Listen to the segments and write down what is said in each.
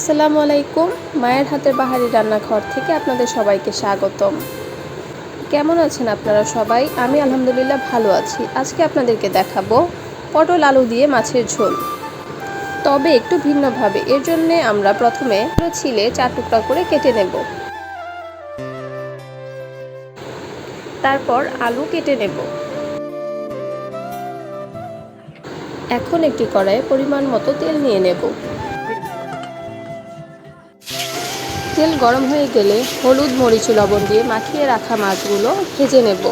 আসসালামু আলাইকুম। মায়ের হাতের বাহারি রান্নাঘর থেকে আপনাদের সবাইকে স্বাগতম। কেমন আছেন আপনারা সবাই? আমি আলহামদুলিল্লাহ ভালো আছি। আজকে আপনাদেরকে দেখাবো পটল আলু দিয়ে মাছের ঝোল, তবে একটু ভিন্নভাবে। এর জন্যে আমরা প্রথমে ছিলে 4 টুকরা করে কেটে নেব, তারপর আলু কেটে নেব। এখন একটি কড়াইয়ে পরিমাণ মতো তেল নিয়ে নেব। তেল গরম হয়ে গেলে হলুদ, মরিচ, লবণ দিয়ে মাখিয়ে রাখা মাছগুলো ভেজে নেব।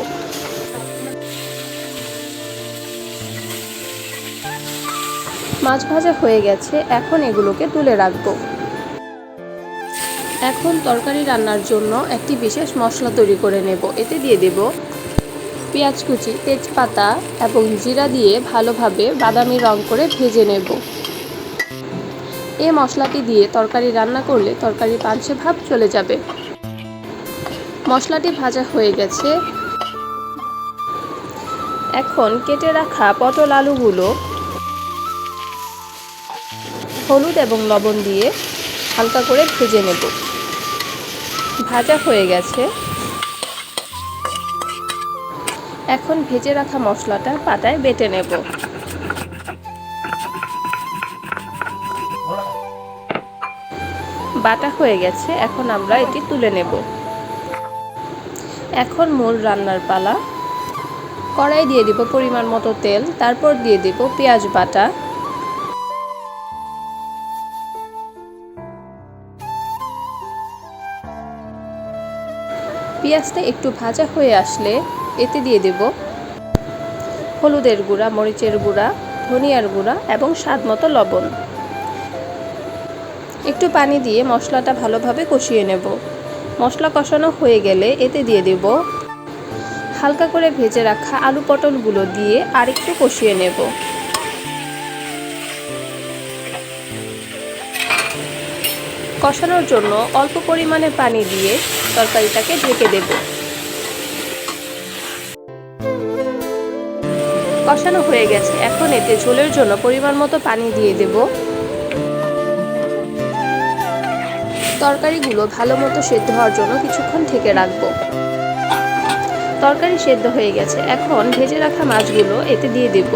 মাছ ভাজা হয়ে গেছে, এখন এগুলোকে তুলে রাখব। এখন তরকারি রান্নার জন্য একটি বিশেষ মশলা তৈরি করে নেব। এতে দিয়ে দেব পেঁয়াজ কুচি, তেজপাতা এবং জিরা দিয়ে ভালোভাবে বাদামি রং করে ভেজে নেব। এই মশলাটি দিয়ে তরকারি রান্না করলে তরকারির পাঞ্চে ভাব চলে যাবে। মশলাটি ভাজা হয়ে গেছে, এখন কেটে রাখা পটল আলুগুলো হলুদ এবং লবণ দিয়ে হালকা করে ভেজে নেব। ভাজা হয়ে গেছে, এখন ভেজে রাখা মশলাটা পাটায় বেটে নেব। বাটা হয়ে গেছে, এখন আমরা এটি তুলে নেব। এখন মূল রান্নার পালা। কড়াই দিয়ে দিব পরিমাণ মতো তেল, তারপর দিয়ে দিব পেঁয়াজ বাটা, পেঁয়াজটা একটু ভাজা হয়ে আসলে এতে দিয়ে দেব হলুদের গুঁড়া, মরিচের গুঁড়া, ধনিয়ার গুঁড়া এবং স্বাদ মতো লবণ। একটু পানি দিয়ে মশলাটা ভালোভাবে কষিয়ে নেব। মশলা কষানো হয়ে গেলে এতে দিয়ে দেব হালকা করে ভেজে রাখা আলু পটলগুলো দিয়ে আরেকটু কষিয়ে নেব। কষানোর জন্য অল্প পরিমাণে পানি দিয়ে তরকারিটাকে ঢেকে দেব। কষানো হয়ে গেছে, এখন এতে ঝোলের জন্য পরিমাণ মতো পানি দিয়ে দেব। তরকারিগুলো ভালো মতো সেদ্ধ হওয়ার জন্য কিছুক্ষণ ঢেকে রাখব। তরকারি সেদ্ধ হয়ে গেছে, এখন ভেজে রাখা মাছগুলো এতে দিয়ে দেব।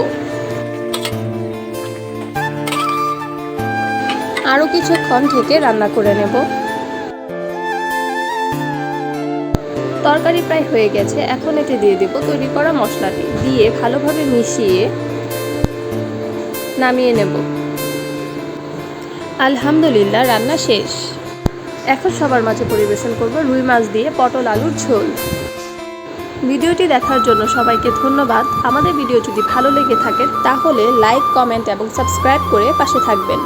আরও কিছুক্ষণ ঢেকে রান্না করে নেব। তরকারি প্রায় হয়ে গেছে, এখন এতে দিয়ে দেব তৈরি করা মশলাটি, দিয়ে ভালোভাবে মিশিয়ে নামিয়ে নেব। আলহামদুলিল্লাহ, রান্না শেষ। এখন সবার মাঝে পরিবেশন করব রুই মাছ দিয়ে পটল আলুর ঝোল। ভিডিওটি দেখার জন্য সবাইকে ধন্যবাদ। আমাদের ভিডিও যদি ভালো লেগে থাকে তাহলে লাইক, কমেন্ট এবং সাবস্ক্রাইব করে পাশে থাকবেন।